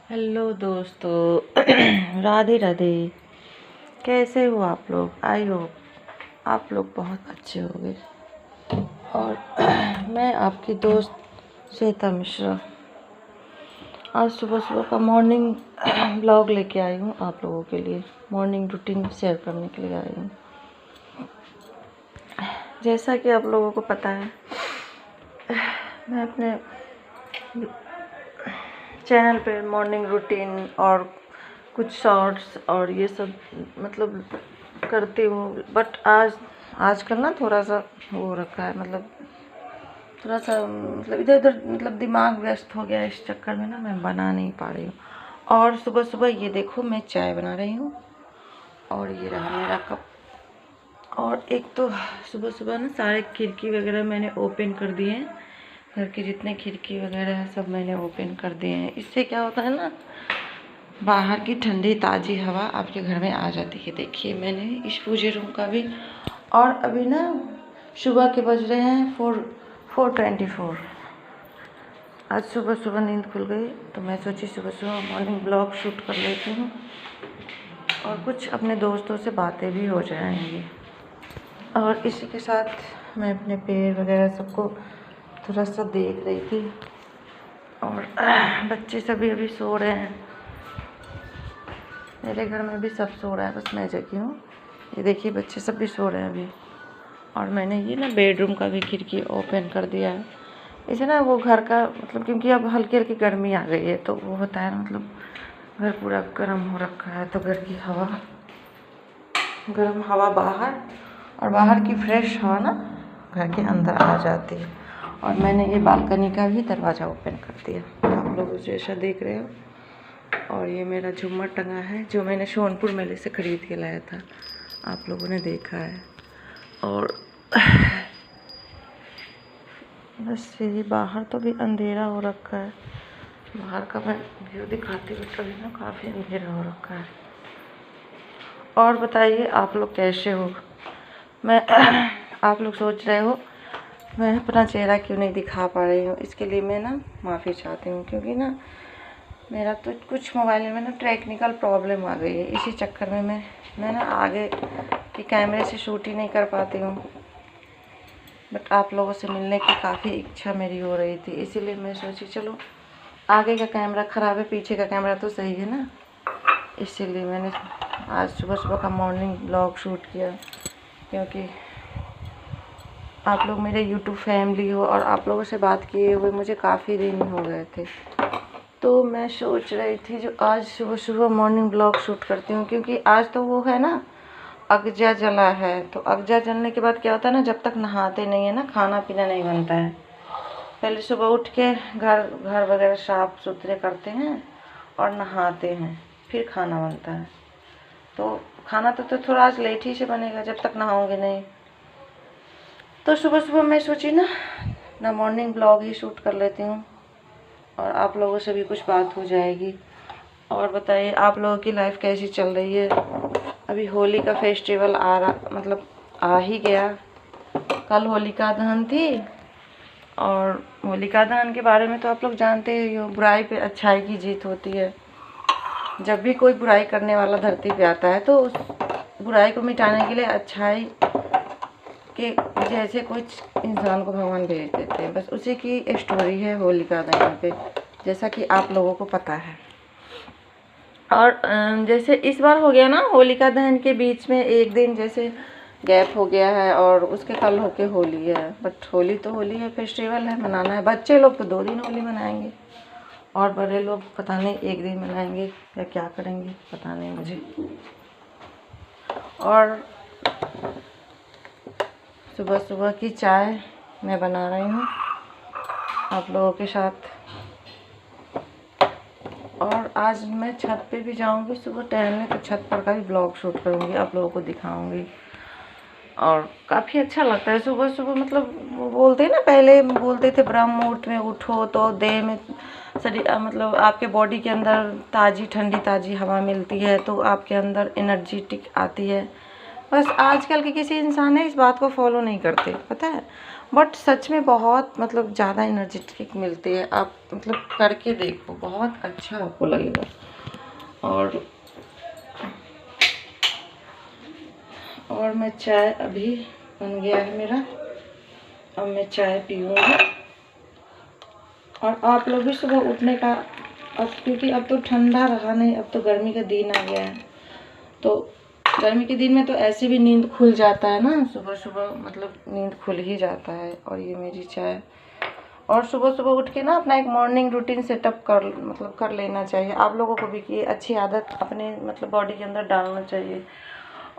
Hello दोस्तों राधे राधे। कैसे हो आप लोग? आई होप आप लोग बहुत अच्छे होंगे। और मैं आपकी दोस्त श्वेता मिश्रा आज सुबह सुबह का मॉर्निंग ब्लॉग लेके आई हूँ आप लोगों के लिए। मॉर्निंग रूटीन शेयर करने के लिए आई हूँ। जैसा कि आप लोगों को पता है, मैं अपने चैनल पे मॉर्निंग रूटीन और कुछ शॉर्ट्स और ये सब मतलब करती हूँ। बट आजकल ना थोड़ा सा वो रखा है, मतलब थोड़ा सा मतलब इधर उधर मतलब दिमाग व्यस्त हो गया। इस चक्कर में ना मैं बना नहीं पा रही हूँ। और सुबह सुबह ये देखो, मैं चाय बना रही हूँ और ये रहा मेरा कप। और एक तो सुबह सुबह ना सारे खिड़की वगैरह मैंने ओपन कर दिए हैं। घर के जितने खिड़की वगैरह है सब मैंने ओपन कर दिए हैं। इससे क्या होता है ना, बाहर की ठंडी ताज़ी हवा आपके घर में आ जाती है। देखिए मैंने इस पूजे रूम का भी, और अभी ना सुबह के बज रहे हैं 4:24। आज सुबह सुबह नींद खुल गई तो मैं सोची सुबह सुबह मॉर्निंग ब्लॉग शूट कर लेती हूँ और कुछ अपने दोस्तों से बातें भी हो जाएंगी। और इसी के साथ मैं अपने पेड़ वगैरह सबको थोड़ा सा देख रही थी। और बच्चे सभी अभी सो रहे हैं। मेरे घर में भी सब सो रहा है, बस मैं जगी हूँ। ये देखिए बच्चे सब भी सो रहे हैं अभी। और मैंने ये ना बेडरूम का भी खिड़की ओपन कर दिया है। इसे ना वो घर का मतलब, क्योंकि अब हल्की हल्की गर्मी आ गई है तो वो होता है मतलब घर पूरा गर्म हो रखा है, तो घर की हवा, गर्म हवा बाहर और बाहर की फ्रेश हवा ना घर के अंदर आ जाती है। और मैंने ये बालकनी का भी दरवाज़ा ओपन कर दिया, आप लोग जैसा देख रहे हो। और ये मेरा झूमर टंगा है जो मैंने सोनपुर मेले से ख़रीद के लाया था, आप लोगों ने देखा है। और बस यही, बाहर तो भी अंधेरा हो रखा है। बाहर का मैं व्यू दिखाती हूँ तभी ना, काफ़ी अंधेरा हो रखा है। और बताइए आप लोग कैसे हो? मैं आप लोग सोच रहे हो मैं अपना चेहरा क्यों नहीं दिखा पा रही हूँ। इसके लिए मैं ना माफ़ी चाहती हूँ, क्योंकि ना मेरा तो कुछ मोबाइल में ना टेक्निकल प्रॉब्लम आ गई है। इसी चक्कर में मैं ना आगे के कैमरे से शूट ही नहीं कर पाती हूँ। बट आप लोगों से मिलने की काफ़ी इच्छा मेरी हो रही थी, इसीलिए मैं सोची चलो आगे का कैमरा ख़राब है, पीछे का कैमरा तो सही है ना। इसीलिए मैंने आज सुबह सुबह का मॉर्निंग ब्लॉग शूट किया, क्योंकि आप लोग मेरे यूट्यूब फैमिली हो और आप लोगों से बात किए हुए मुझे काफ़ी दिन हो गए थे। तो मैं सोच रही थी जो आज सुबह सुबह मॉर्निंग ब्लॉग शूट करती हूँ, क्योंकि आज तो वो है ना अगजा जला है। तो अगजा जलने के बाद क्या होता है ना, जब तक नहाते नहीं है ना खाना पीना नहीं बनता है। पहले सुबह उठ के घर वगैरह साफ सुथरे करते हैं और नहाते हैं, फिर खाना बनता है। तो खाना तो थोड़ा आज लेट ही से बनेगा जब तक नहाओगे नहीं। तो सुबह सुबह मैं सोची ना मॉर्निंग ब्लॉग ही शूट कर लेती हूँ और आप लोगों से भी कुछ बात हो जाएगी। और बताइए आप लोगों की लाइफ कैसी चल रही है? अभी होली का फेस्टिवल आ रहा, मतलब आ ही गया। कल होलिका दहन थी और होलिका दहन के बारे में तो आप लोग जानते ही हो, बुराई पे अच्छाई की जीत होती है। जब भी कोई बुराई करने वाला धरती पे आता है तो उस बुराई को मिटाने के लिए अच्छाई के जैसे कुछ इंसान को भगवान भेज देते हैं। बस उसी की स्टोरी है होलिका दहन पे, जैसा कि आप लोगों को पता है। और जैसे इस बार हो गया ना, होलिका दहन के बीच में एक दिन जैसे गैप हो गया है और उसके कल होके होली है। बट होली तो होली है, फेस्टिवल है, मनाना है। बच्चे लोग तो 2 दिन होली मनाएंगे और बड़े लोग पता नहीं 1 दिन मनाएंगे या क्या करेंगे, पता नहीं मुझे। और सुबह सुबह की चाय मैं बना रही हूँ आप लोगों के साथ। और आज मैं छत पे भी जाऊंगी सुबह टहलने, तो छत पर का भी ब्लॉग शूट करूंगी, आप लोगों को दिखाऊंगी। और काफ़ी अच्छा लगता है सुबह सुबह, मतलब वो बोलते हैं ना, पहले बोलते थे ब्रह्म मुहूर्त में उठो तो देह में शरीर मतलब आपके बॉडी के अंदर ताज़ी ठंडी ताज़ी हवा मिलती है, तो आपके अंदर एनर्जेटिक आती है। बस आजकल के किसी इंसान ने इस बात को फॉलो नहीं करते, पता है। बट सच में बहुत मतलब ज़्यादा एनर्जेटिक मिलती है। आप मतलब करके देखो, बहुत अच्छा आपको लगेगा। और मैं चाय अभी बन गया है मेरा, अब मैं चाय पीऊँगी। और आप लोग भी सुबह उठने का, अब क्योंकि अब तो ठंडा रहा नहीं, अब तो गर्मी का दिन आ गया है, तो गर्मी के दिन में तो ऐसे भी नींद खुल जाता है ना, सुबह सुबह मतलब नींद खुल ही जाता है। और ये मेरी चाय, और सुबह सुबह उठ के ना अपना एक मॉर्निंग रूटीन सेटअप कर लेना चाहिए आप लोगों को भी, कि अच्छी आदत अपने मतलब बॉडी के अंदर डालना चाहिए।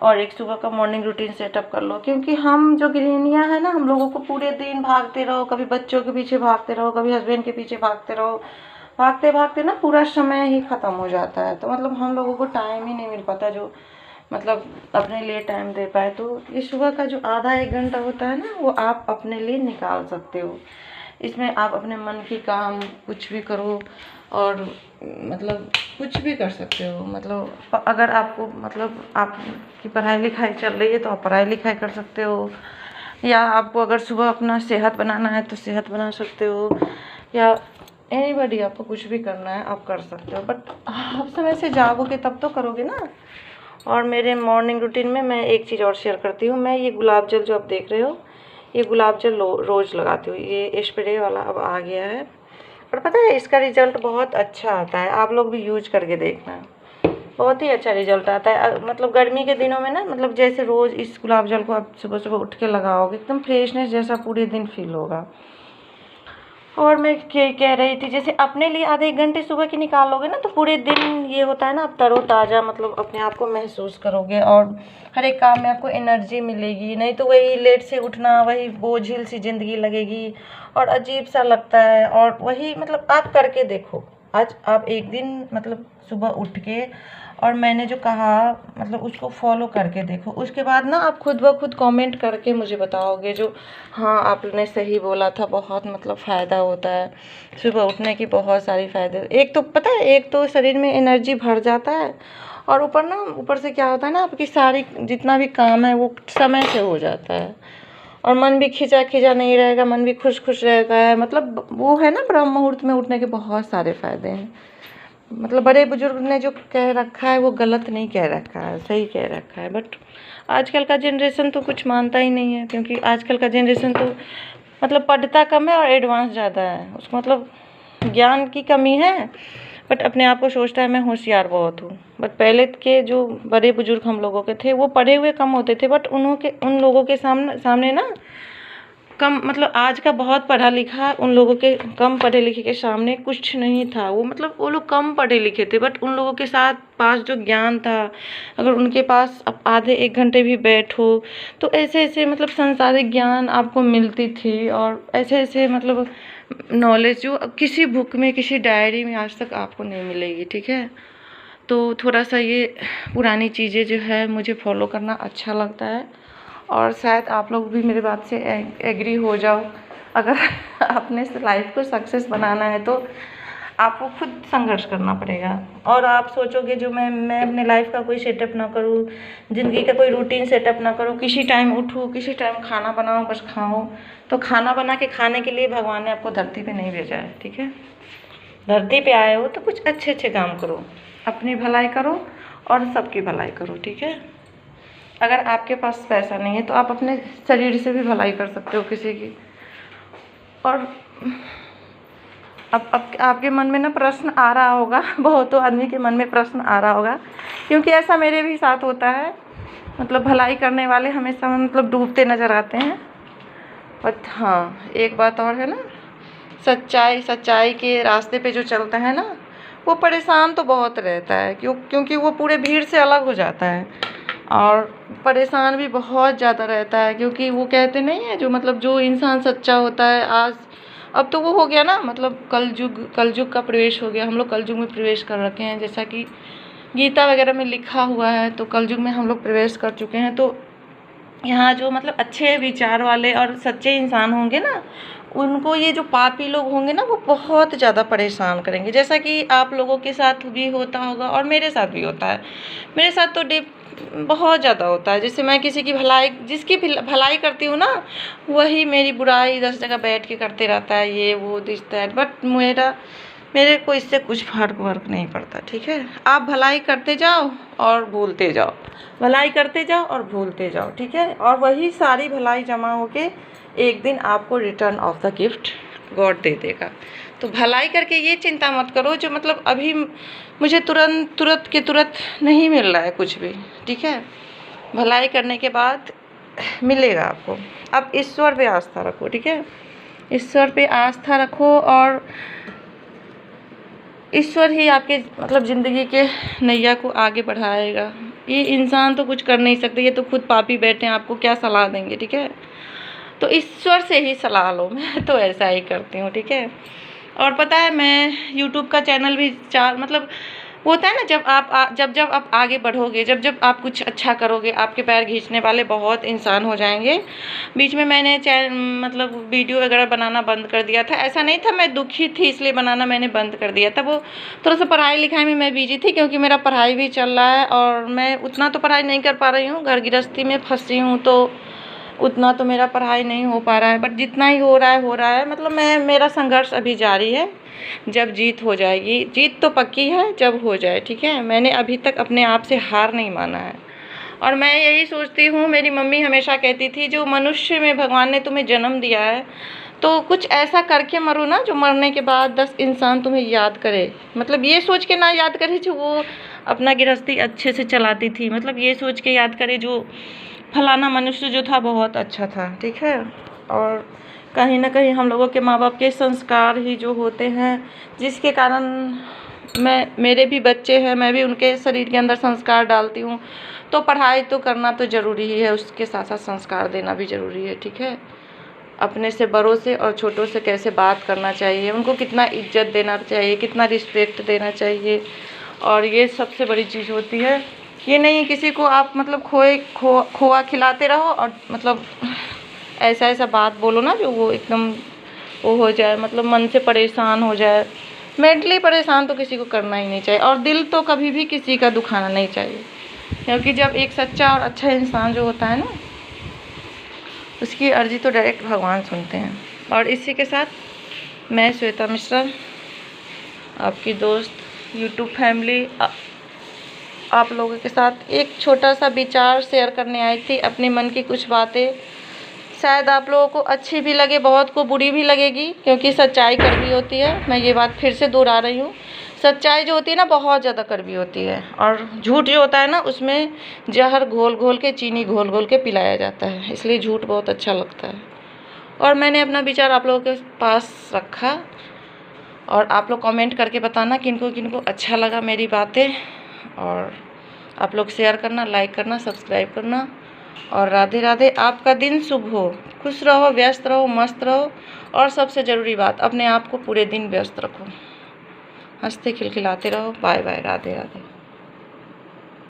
और एक सुबह का मॉर्निंग रूटीन सेटअप कर लो, क्योंकि हम जो गृहिणियाँ हैं ना, हम लोगों को पूरे दिन भागते रहो, कभी बच्चों के पीछे भागते रहो, कभी हस्बैंड के पीछे भागते रहो, भागते भागते ना पूरा समय ही ख़त्म हो जाता है। तो मतलब हम लोगों को टाइम ही नहीं मिल पाता जो मतलब अपने लिए टाइम दे पाए। तो ये सुबह का जो आधा एक घंटा होता है ना, वो आप अपने लिए निकाल सकते हो। इसमें आप अपने मन की काम कुछ भी करो, और मतलब कुछ भी कर सकते हो। मतलब अगर आपको मतलब आपकी पढ़ाई लिखाई चल रही है तो आप पढ़ाई लिखाई कर सकते हो, या आपको अगर सुबह अपना सेहत बनाना है तो सेहत बना सकते हो, या एनीबॉडी आपको कुछ भी करना है आप कर सकते हो। बट आप समय से जागोगे तब तो करोगे ना। और मेरे मॉर्निंग रूटीन में मैं एक चीज़ और शेयर करती हूँ, मैं ये गुलाब जल जो आप देख रहे हो, ये गुलाब जल रोज़ लगाती हूँ। ये स्प्रे वाला अब आ गया है, और पता है इसका रिज़ल्ट बहुत अच्छा आता है। आप लोग भी यूज करके देखना, बहुत ही अच्छा रिज़ल्ट आता है। मतलब गर्मी के दिनों में ना, मतलब जैसे रोज़ इस गुलाब जल को आप सुबह सुबह उठ के लगाओगे, एकदम फ्रेशनेस जैसा पूरे दिन फील होगा। और मैं कह रही थी, जैसे अपने लिए आधे एक घंटे सुबह की निकालोगे ना, तो पूरे दिन ये होता है ना, आप तरोताज़ा मतलब अपने आप को महसूस करोगे, और हर एक काम में आपको एनर्जी मिलेगी। नहीं तो वही लेट से उठना, वही बोझिल सी ज़िंदगी लगेगी और अजीब सा लगता है। और वही मतलब आप करके देखो, आज आप एक दिन मतलब सुबह उठ के, और मैंने जो कहा मतलब उसको फॉलो करके देखो, उसके बाद ना आप खुद ब खुद कमेंट करके मुझे बताओगे जो हाँ आपने सही बोला था। बहुत मतलब फ़ायदा होता है सुबह उठने की, बहुत सारी फ़ायदे। एक तो पता है, एक तो शरीर में एनर्जी भर जाता है, और ऊपर से क्या होता है ना, आपकी सारी जितना भी काम है वो समय से हो जाता है, और मन भी खिंचा खिंचा नहीं रहेगा, मन भी खुश खुश रहता है। मतलब वो है ना, ब्रह्म मुहूर्त में उठने के बहुत सारे फ़ायदे हैं। मतलब बड़े बुजुर्ग ने जो कह रखा है वो गलत नहीं कह रखा है, सही कह रखा है। बट आजकल का जनरेशन तो कुछ मानता ही नहीं है, क्योंकि आजकल का जनरेशन तो मतलब पढ़ता कम है और एडवांस ज़्यादा है। उसको मतलब ज्ञान की कमी है, बट अपने आप को सोचता है मैं होशियार बहुत हूँ। बट पहले के जो बड़े बुजुर्ग हम लोगों के थे, वो पढ़े हुए कम होते थे, बट उन लोगों के सामने ना कम मतलब आज का बहुत पढ़ा लिखा उन लोगों के कम पढ़े लिखे के सामने कुछ नहीं था। वो मतलब वो लोग कम पढ़े लिखे थे, बट उन लोगों के पास जो ज्ञान था, अगर उनके पास आप आधे एक घंटे भी बैठो तो ऐसे ऐसे मतलब सांसारिक ज्ञान आपको मिलती थी, और ऐसे ऐसे मतलब नॉलेज जो किसी बुक में, किसी डायरी में आज तक आपको नहीं मिलेगी। ठीक है, तो थोड़ा सा ये पुरानी चीज़ें जो है मुझे फॉलो करना अच्छा लगता है, और शायद आप लोग भी मेरे बात से एग्री हो जाओ। अगर अपने लाइफ को सक्सेस बनाना है तो आपको खुद संघर्ष करना पड़ेगा। और आप सोचोगे जो मैं अपने लाइफ का कोई सेटअप ना करूँ, ज़िंदगी का कोई रूटीन सेटअप ना करूँ, किसी टाइम उठूँ, किसी टाइम खाना बनाऊँ, बस खाऊँ, तो खाना बना के खाने के लिए भगवान ने आपको धरती पे नहीं भेजा है। ठीक है, धरती पे आए हो तो कुछ अच्छे अच्छे काम करो, अपनी भलाई करो और सबकी भलाई करो। ठीक है, अगर आपके पास पैसा नहीं है तो आप अपने शरीर से भी भलाई कर सकते हो किसी की। और अब आपके मन में ना प्रश्न आ रहा होगा, बहुतों आदमी के मन में प्रश्न आ रहा होगा, क्योंकि ऐसा मेरे भी साथ होता है। मतलब भलाई करने वाले हमेशा मतलब डूबते नज़र आते हैं। बट हाँ, एक बात और है ना, सच्चाई के रास्ते पे जो चलता है ना, वो परेशान तो बहुत रहता है, क्योंकि वो पूरे भीड़ से अलग हो जाता है, और परेशान भी बहुत ज़्यादा रहता है। क्योंकि वो कहते नहीं है, जो मतलब जो इंसान सच्चा होता है, आज अब तो वो हो गया ना, मतलब कलयुग का प्रवेश हो गया, हम लोग कलयुग में प्रवेश कर रखे हैं, जैसा कि गीता वगैरह में लिखा हुआ है। तो कलयुग में हम लोग प्रवेश कर चुके हैं। तो यहाँ जो मतलब अच्छे विचार वाले और सच्चे इंसान होंगे ना, उनको ये जो पापी लोग होंगे ना, वो बहुत ज़्यादा परेशान करेंगे, जैसा कि आप लोगों के साथ भी होता होगा और मेरे साथ भी होता है। मेरे साथ तो बहुत ज़्यादा होता है। जैसे मैं किसी की भलाई, जिसकी भलाई करती हूँ ना, वही मेरी बुराई 10 जगह बैठ के करते रहता है, ये वो दिस दैट। बट मेरे को इससे कुछ फर्क नहीं पड़ता, ठीक है। आप भलाई करते जाओ और भूलते जाओ, भलाई करते जाओ और भूलते जाओ, ठीक है। और वही सारी भलाई जमा होके एक दिन आपको return of the gift god दे देगा। तो भलाई करके ये चिंता मत करो जो मतलब अभी मुझे तुरंत नहीं मिल रहा है कुछ भी, ठीक है। भलाई करने के बाद मिलेगा आपको। अब ईश्वर पे आस्था रखो, ठीक है। ईश्वर पे आस्था रखो और ईश्वर ही आपके मतलब ज़िंदगी के नैया को आगे बढ़ाएगा। ये इंसान तो कुछ कर नहीं सकते, ये तो खुद पापी बैठे हैं, आपको क्या सलाह देंगे, ठीक है। तो ईश्वर से ही सलाह लो, मैं तो ऐसा ही करती हूँ, ठीक है। और पता है मैं यूट्यूब का चैनल भी मतलब होता है ना, जब आप आगे बढ़ोगे, जब आप कुछ अच्छा करोगे, आपके पैर खींचने वाले बहुत इंसान हो जाएंगे। बीच में मैंने मतलब वीडियो वगैरह बनाना बंद कर दिया था। ऐसा नहीं था, मैं दुखी थी इसलिए बनाना मैंने बंद कर दिया था। वो थोड़ा सा पढ़ाई लिखाई में मैं बिजी थी, क्योंकि मेरा पढ़ाई भी चल रहा है और मैं उतना तो पढ़ाई नहीं कर पा रही हूँ, घर गृहस्थी में फंसी हूँ, तो उतना तो मेरा पढ़ाई नहीं हो पा रहा है। बट जितना ही हो रहा है मतलब मेरा संघर्ष अभी जारी है। जब जीत हो जाएगी, जीत तो पक्की है जब हो जाए, ठीक है। मैंने अभी तक अपने आप से हार नहीं माना है और मैं यही सोचती हूँ, मेरी मम्मी हमेशा कहती थी जो मनुष्य में भगवान ने तुम्हें जन्म दिया है तो कुछ ऐसा करके मरो ना जो मरने के बाद 10 इंसान तुम्हें याद करे। मतलब ये सोच के ना याद करे जो वो अपना गृहस्थी अच्छे से चलाती थी, मतलब ये सोच के याद करे जो फलाना मनुष्य जो था बहुत अच्छा था, ठीक है। और कहीं ना कहीं हम लोगों के माँ बाप के संस्कार ही जो होते हैं, जिसके कारण मेरे भी बच्चे हैं, मैं भी उनके शरीर के अंदर संस्कार डालती हूँ। तो पढ़ाई तो करना तो ज़रूरी ही है, उसके साथ साथ संस्कार देना भी ज़रूरी है, ठीक है। अपने से बड़ों से और छोटों से कैसे बात करना चाहिए, उनको कितना इज्जत देना चाहिए, कितना रिस्पेक्ट देना चाहिए, और ये सबसे बड़ी चीज़ होती है। ये नहीं किसी को आप मतलब खोआ खिलाते रहो और मतलब ऐसा बात बोलो ना जो वो एकदम वो हो जाए, मतलब मन से परेशान हो जाए। मेंटली परेशान तो किसी को करना ही नहीं चाहिए और दिल तो कभी भी किसी का दुखाना नहीं चाहिए, क्योंकि जब एक सच्चा और अच्छा इंसान जो होता है ना, उसकी अर्जी तो डायरेक्ट भगवान सुनते हैं। और इसी के साथ मैं श्वेता मिश्रा, आपकी दोस्त यूट्यूब फैमिली, आप लोगों के साथ एक छोटा सा विचार शेयर करने आई थी, अपने मन की कुछ बातें। शायद आप लोगों को अच्छी भी लगे, बहुत को बुरी भी लगेगी, क्योंकि सच्चाई कड़वी होती है। मैं ये बात फिर से दोहरा रही हूँ, सच्चाई जो होती है ना बहुत ज़्यादा कड़वी होती है, और झूठ जो होता है ना उसमें जहर घोल के, चीनी घोल के पिलाया जाता है, इसलिए झूठ बहुत अच्छा लगता है। और मैंने अपना विचार आप लोगों के पास रखा, और आप लोग कमेंट करके बताना किनको अच्छा लगा मेरी बातें, और आप लोग शेयर करना, लाइक करना, सब्सक्राइब करना। और राधे राधे। आपका दिन शुभ हो, खुश रहो, व्यस्त रहो, मस्त रहो, और सबसे ज़रूरी बात, अपने आप को पूरे दिन व्यस्त रखो, हंसते खिलखिलाते रहो। Bye bye, Radhe Radhe.